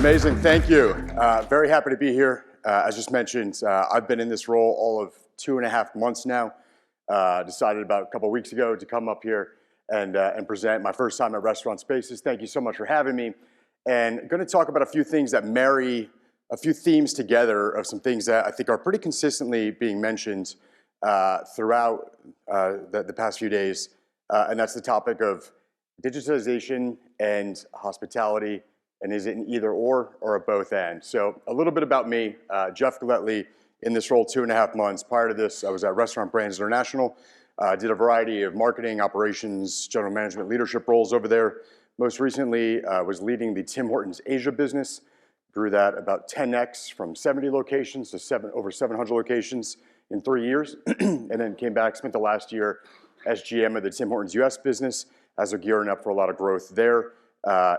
Amazing, thank you. Very happy to be here. As just mentioned, I've been in this role all of 2.5 months now. Decided about a couple weeks ago to come up here and present my first time at RestaurantSpaces. Thank you so much for having me. And going to talk about a few things that marry a few themes together of some things that I think are pretty consistently being mentioned throughout the past few days. And that's the topic of digitization and hospitality. And is it an either or a both and? So a little bit about me, Jeff Galletly, in this role 2.5 months. Prior to this, I was at Restaurant Brands International. Did a variety of marketing, operations, general management, leadership roles over there. Most recently, was leading the Tim Hortons Asia business. Grew that about 10x from 70 locations to over 700 locations in 3 years. And then came back, spent the last year as GM of the Tim Hortons US business as they're gearing up for a lot of growth there.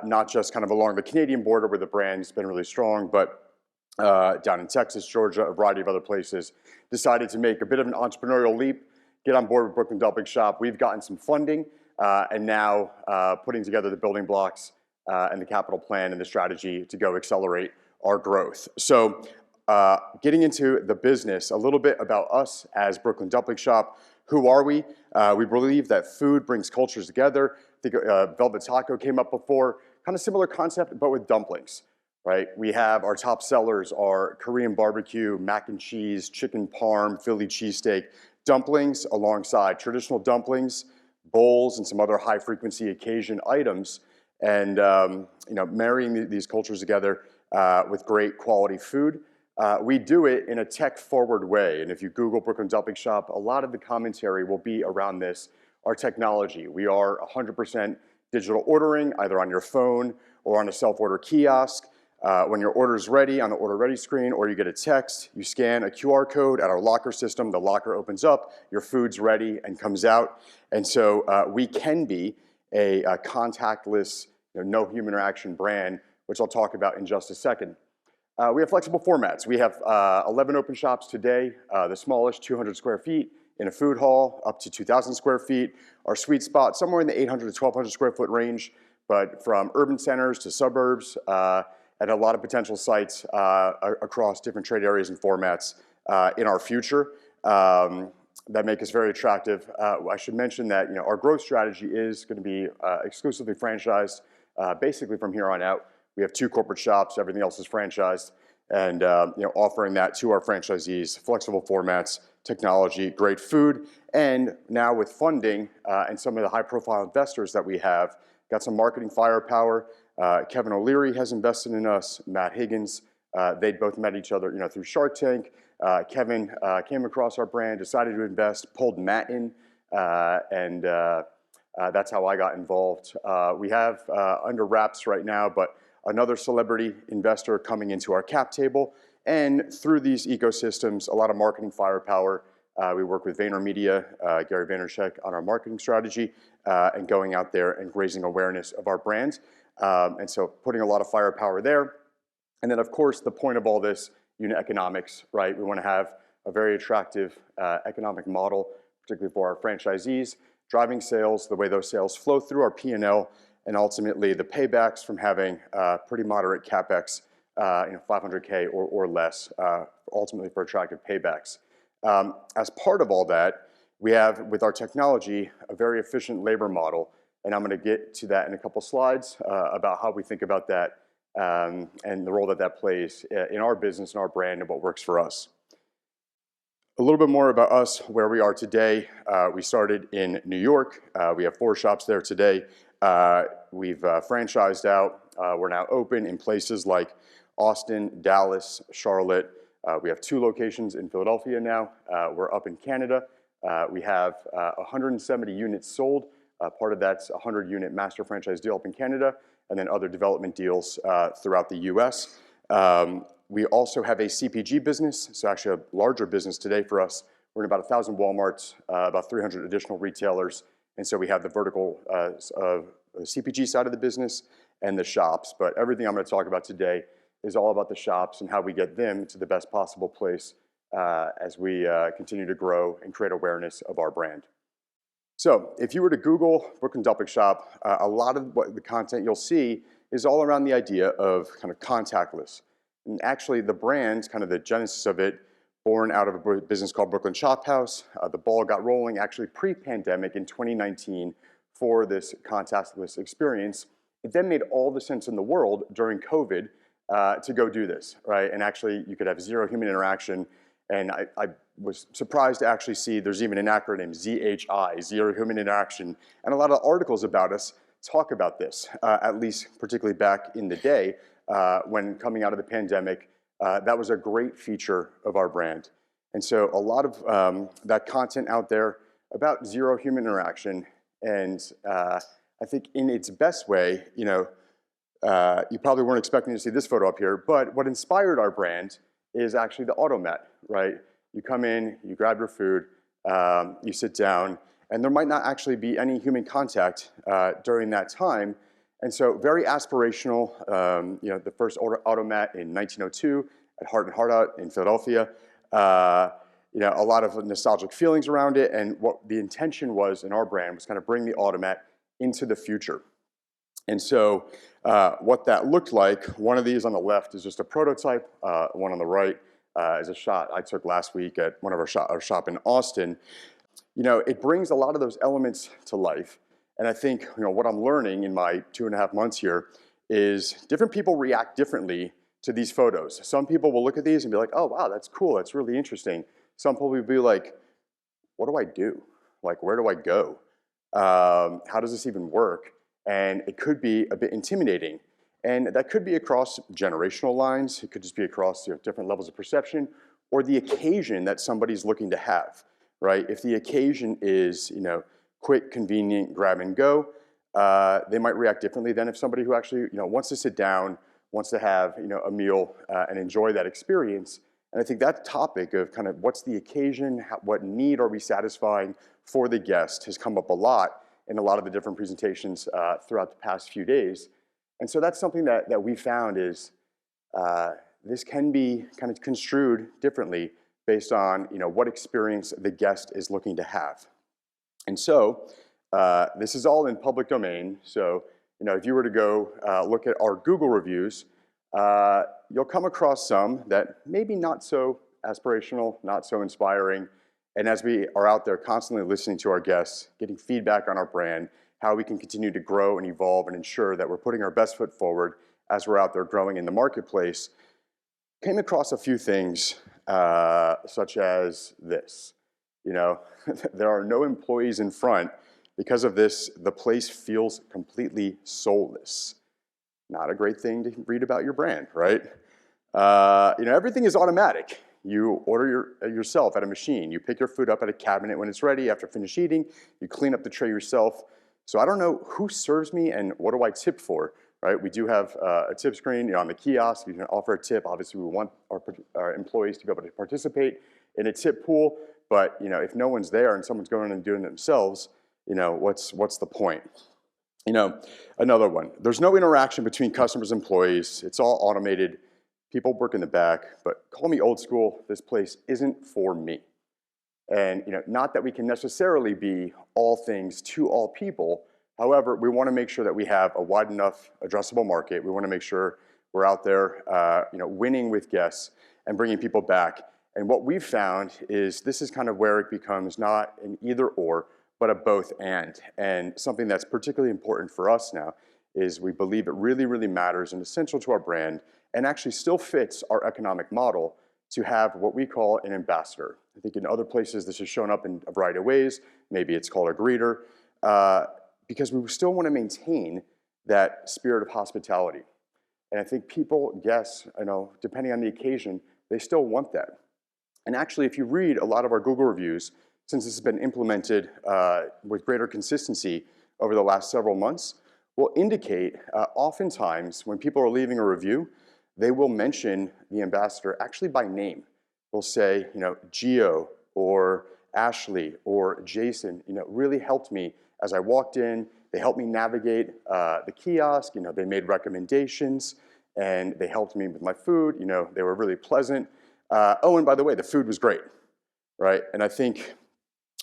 Not just kind of along the Canadian border where the brand's been really strong, but down in Texas, Georgia, a variety of other places. Decided to make a bit of an entrepreneurial leap, get on board with Brooklyn Dumpling Shop. We've gotten some funding and now putting together the building blocks and the capital plan and the strategy to go accelerate our growth. So getting into the business, a little bit about us as Brooklyn Dumpling Shop. Who are we? We believe that food brings cultures together. I think Velvet Taco came up before. Kind of similar concept, but with dumplings, right? We have our top sellers are Korean barbecue, mac and cheese, chicken parm, Philly cheesesteak, dumplings alongside traditional dumplings, bowls, and some other high frequency occasion items. And marrying these cultures together with great quality food. We do it in a tech-forward way, and if you Google Brooklyn Dumpling Shop, a lot of the commentary will be around this, our technology. We are 100% digital ordering, either on your phone or on a self-order kiosk. When your order is ready on the order ready screen, or you get a text, you scan a QR code at our locker system, the locker opens up, your food's ready and comes out. And so we can be a contactless, no human interaction brand, which I'll talk about in just a second. We have flexible formats. We have 11 open shops today, the smallest 200 square feet in a food hall, up to 2,000 square feet. Our sweet spot, somewhere in the 800 to 1,200 square foot range, but from urban centers to suburbs, and a lot of potential sites across different trade areas and formats in our future that make us very attractive. I should mention that our growth strategy is going to be exclusively franchised, basically from here on out. We have 2 corporate shops, everything else is franchised, and offering that to our franchisees, flexible formats, technology, great food, and now with funding and some of the high-profile investors that we have, got some marketing firepower. Kevin O'Leary has invested in us, Matt Higgins. They both met each other through Shark Tank. Kevin came across our brand, decided to invest, pulled Matt in, and that's how I got involved. We have under wraps right now, but another celebrity investor coming into our cap table. And through these ecosystems, a lot of marketing firepower. We work with VaynerMedia, Gary Vaynerchuk on our marketing strategy and going out there and raising awareness of our brand. And so putting a lot of firepower there. And then of course, the point of all this, unit economics, right? We want to have a very attractive economic model, particularly for our franchisees, driving sales, the way those sales flow through our P&L, and ultimately the paybacks from having pretty moderate CapEx, $500K or less, ultimately for attractive paybacks. As part of all that, we have, with our technology, a very efficient labor model, and I'm going to get to that in a couple slides about how we think about that and the role that plays in our business and our brand and what works for us. A little bit more about us, where we are today. We started in New York. We have 4 shops there today. We've franchised out. We're now open in places like Austin, Dallas, Charlotte. We have 2 locations in Philadelphia now. We're up in Canada. We have 170 units sold. Part of that's a 100-unit master franchise deal up in Canada, and then other development deals throughout the US. We also have a CPG business, so actually a larger business today for us. We're in about 1,000 Walmarts, about 300 additional retailers. And so we have the vertical CPG side of the business and the shops. But everything I'm going to talk about today is all about the shops and how we get them to the best possible place as we continue to grow and create awareness of our brand. So if you were to Google Brooklyn Dumpling Shop, a lot of the content you'll see is all around the idea of kind of contactless. And actually the brand, kind of the genesis of it, born out of a business called Brooklyn Shop House. The ball got rolling actually pre-pandemic in 2019 for this contactless experience. It then made all the sense in the world during COVID to go do this, right? And actually you could have zero human interaction. And I was surprised to actually see there's even an acronym, ZHI, zero human interaction. And a lot of articles about us talk about this, at least particularly back in the day when coming out of the pandemic. That was a great feature of our brand. And so a lot of that content out there about zero human interaction. And I think in its best way, you probably weren't expecting to see this photo up here, but what inspired our brand is actually the automat, right? You come in, you grab your food, you sit down, and there might not actually be any human contact during that time. And so very aspirational, the first automat in 1902 at Heart and Heart Out in Philadelphia. A lot of nostalgic feelings around it, and what the intention was in our brand was kind of bring the automat into the future. And so what that looked like, one of these on the left is just a prototype, one on the right is a shot I took last week at one of our shop in Austin. It brings a lot of those elements to life. And I think what I'm learning in my 2.5 months here is different people react differently to these photos. Some people will look at these and be like, oh, wow, that's cool, that's really interesting. Some people will be like, what do I do? Like, where do I go? How does this even work? And it could be a bit intimidating. And that could be across generational lines. It could just be across different levels of perception or the occasion that somebody's looking to have, right? If the occasion is, quick, convenient, grab and go, they might react differently than if somebody who actually, wants to sit down, wants to have, a meal and enjoy that experience. And I think that topic of kind of what's the occasion, what need are we satisfying for the guest has come up a lot in a lot of the different presentations throughout the past few days. And so that's something that we found is this can be kind of construed differently based on what experience the guest is looking to have. And so this is all in public domain. So if you were to go look at our Google reviews, you'll come across some that maybe not so aspirational, not so inspiring. And as we are out there constantly listening to our guests, getting feedback on our brand, how we can continue to grow and evolve and ensure that we're putting our best foot forward as we're out there growing in the marketplace, came across a few things such as this. There are no employees in front. Because of this, the place feels completely soulless. Not a great thing to read about your brand, right? Everything is automatic. You order yourself at a machine. You pick your food up at a cabinet when it's ready. After finish eating, you clean up the tray yourself. So I don't know who serves me and what do I tip for, right? We do have a tip screen on the kiosk. You can offer a tip. Obviously, we want our employees to be able to participate in a tip pool. But if no one's there and someone's going and doing it themselves, what's the point? Another one. There's no interaction between customers and employees. It's all automated. People work in the back, but call me old school. This place isn't for me. And not that we can necessarily be all things to all people. However, we want to make sure that we have a wide enough addressable market. We want to make sure we're out there, winning with guests and bringing people back. And what we've found is this is kind of where it becomes not an either or, but a both and. And something that's particularly important for us now is we believe it really, really matters and essential to our brand and actually still fits our economic model to have what we call an ambassador. I think in other places this has shown up in a variety of ways. Maybe it's called a greeter, because we still want to maintain that spirit of hospitality. And I think people, guests, depending on the occasion, they still want that. And actually, if you read a lot of our Google reviews, since this has been implemented with greater consistency over the last several months, will indicate oftentimes when people are leaving a review, they will mention the ambassador actually by name. They'll say, Gio or Ashley or Jason, really helped me as I walked in. They helped me navigate the kiosk. They made recommendations and they helped me with my food. They were really pleasant. And by the way, the food was great, right? And I think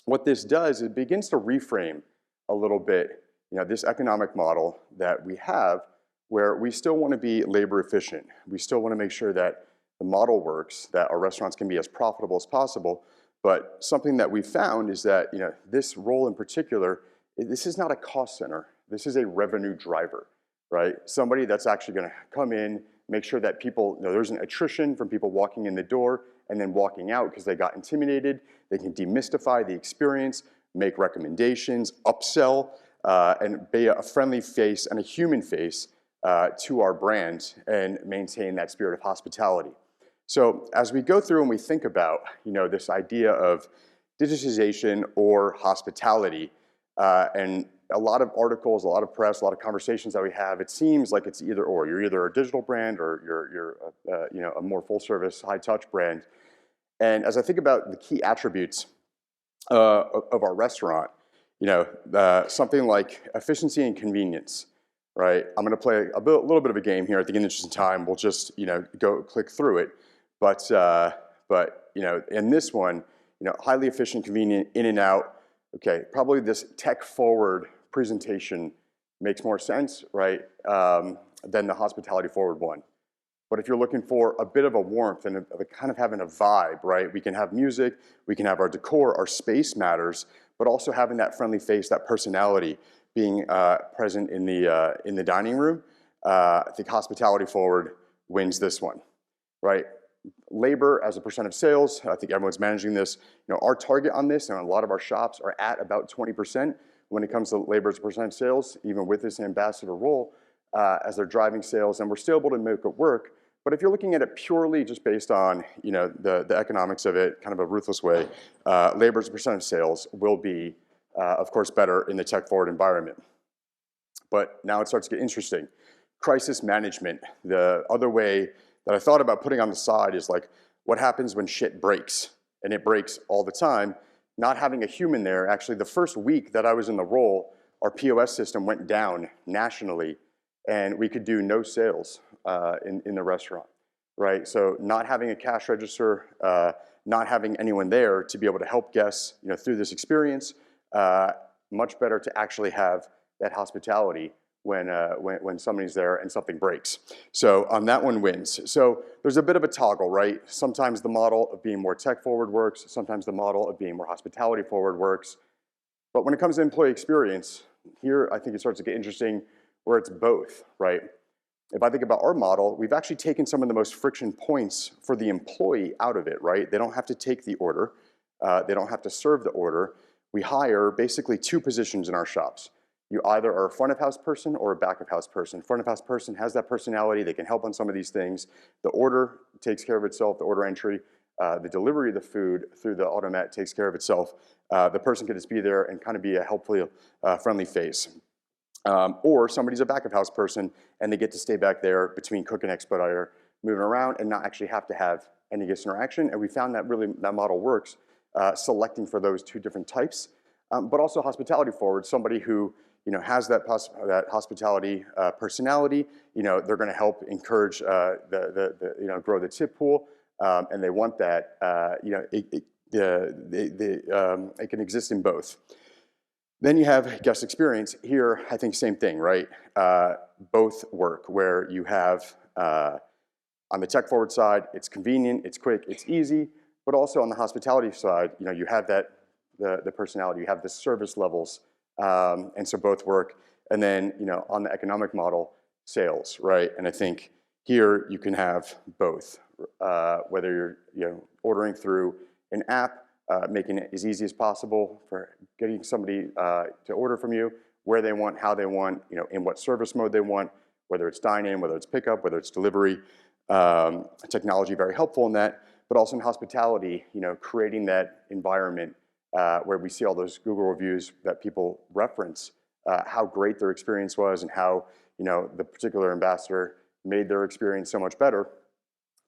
what this does, it begins to reframe a little bit, this economic model that we have where we still want to be labor efficient. We still want to make sure that the model works, that our restaurants can be as profitable as possible. But something that we found is that this role in particular, this is not a cost center. This is a revenue driver, right? Somebody that's actually going to come in, make sure that people, there's an attrition from people walking in the door and then walking out because they got intimidated. They can demystify the experience, make recommendations, upsell, and be a friendly face and a human face to our brand and maintain that spirit of hospitality. So as we go through and we think about this idea of digitization or hospitality, and a lot of articles, a lot of press, a lot of conversations that we have, it seems like it's either or. You're either a digital brand or you're a more full service, high touch brand. And as I think about the key attributes of our restaurant, something like efficiency and convenience, right? I'm going to play a little bit of a game here. I think in the interest of time, we'll just go click through it. But in this one, highly efficient, convenient, in and out. Okay, probably this tech forward presentation makes more sense, right, than the hospitality forward one. But if you're looking for a bit of a warmth and kind of having a vibe, right, we can have music, we can have our decor, our space matters, but also having that friendly face, that personality being present in the dining room. I think hospitality forward wins this one, right? Labor as a percent of sales, I think everyone's managing this. Our target on this, and a lot of our shops are at about 20% when it comes to labor as a percent of sales, even with this ambassador role as they're driving sales, and we're still able to make it work. But if you're looking at it purely just based on the economics of it, kind of a ruthless way, labor as a percent of sales will be, of course, better in the tech-forward environment. But now it starts to get interesting. Crisis management, the other way that I thought about putting on the side is like, what happens when shit breaks? And it breaks all the time. Not having a human there, actually the first week that I was in the role, our POS system went down nationally and we could do no sales in the restaurant, right? So not having a cash register, not having anyone there to be able to help guests through this experience, much better to actually have that hospitality when somebody's there and something breaks. So that one wins. So there's a bit of a toggle, right? Sometimes the model of being more tech forward works. Sometimes the model of being more hospitality forward works. But when it comes to employee experience, here I think it starts to get interesting where it's both, right? If I think about our model, we've actually taken some of the most friction points for the employee out of it, right? They don't have to take the order. They don't have to serve the order. We hire basically two positions in our shops. You either are a front of house person or a back of house person. Front of house person has that personality. They can help on some of these things. The order takes care of itself, the order entry. The delivery of the food through the automat takes care of itself. The person can just be there and kind of be a helpful, friendly face. Or somebody's a back of house person and they get to stay back there between cook and expediter, moving around and not actually have to have any guest interaction. And we found that really that model works, selecting for those two different types. But also hospitality forward, somebody who has that hospitality personality. They're going to help encourage grow the tip pool, and they want that. It can exist in both. Then you have guest experience. Here, I think same thing, right? Both work where you have on the tech forward side, it's convenient, it's quick, it's easy, but also on the hospitality side, you have that the personality, you have the service levels. And so both work. And then, on the economic model, sales, right? And I think here you can have both, whether you're ordering through an app, making it as easy as possible for getting somebody to order from you, where they want, how they want, in what service mode they want, whether it's dine-in, whether it's pickup, whether it's delivery. Technology very helpful in that, but also in hospitality, creating that environment where we see all those Google reviews that people reference, how great their experience was and how the particular ambassador made their experience so much better.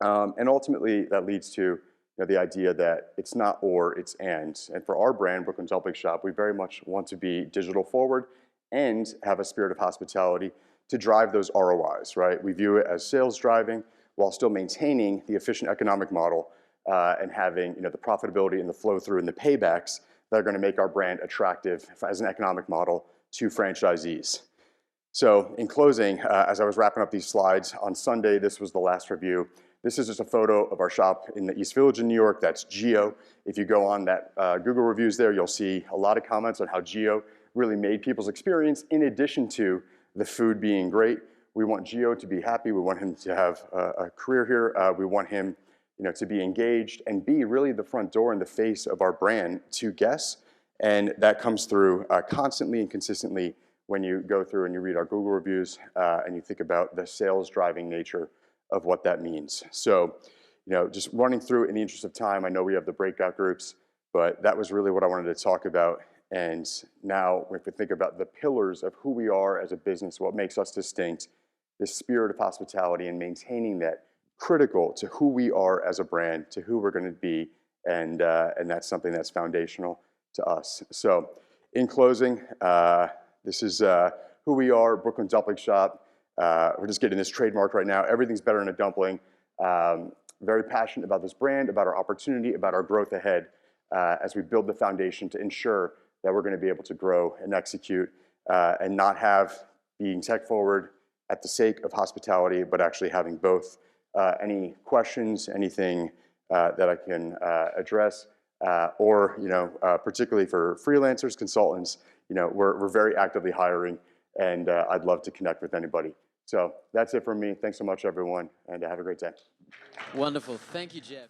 And ultimately, that leads to the idea that it's not or, it's and. And for our brand, Brooklyn Dumpling Shop, we very much want to be digital forward and have a spirit of hospitality to drive those ROIs, right? We view it as sales driving while still maintaining the efficient economic model and having the profitability and the flow through and the paybacks that are going to make our brand attractive as an economic model to franchisees. So in closing, as I was wrapping up these slides, on Sunday, this was the last review. This is just a photo of our shop in the East Village in New York. That's Geo. If you go on that Google reviews there, you'll see a lot of comments on how Geo really made people's experience, in addition to the food being great. We want Geo to be happy. We want him to have a career here. We want him, to be engaged and be really the front door and the face of our brand to guests. And that comes through constantly and consistently when you go through and you read our Google reviews and you think about the sales driving nature of what that means. So, just running through in the interest of time, I know we have the breakout groups, but that was really what I wanted to talk about. And now if we think about the pillars of who we are as a business, what makes us distinct, this spirit of hospitality and maintaining that critical to who we are as a brand, to who we're going to be, and that's something that's foundational to us. So in closing, this is who we are, Brooklyn Dumpling Shop. We're just getting this trademark right now. Everything's better in a dumpling. Very passionate about this brand, about our opportunity, about our growth ahead as we build the foundation to ensure that we're going to be able to grow and execute and not have being tech forward at the sake of hospitality, but actually having both. Any questions, anything that I can address, or particularly for freelancers, consultants, we're very actively hiring, and I'd love to connect with anybody. So that's it from me. Thanks so much, everyone, and have a great day. Wonderful. Thank you, Jeff.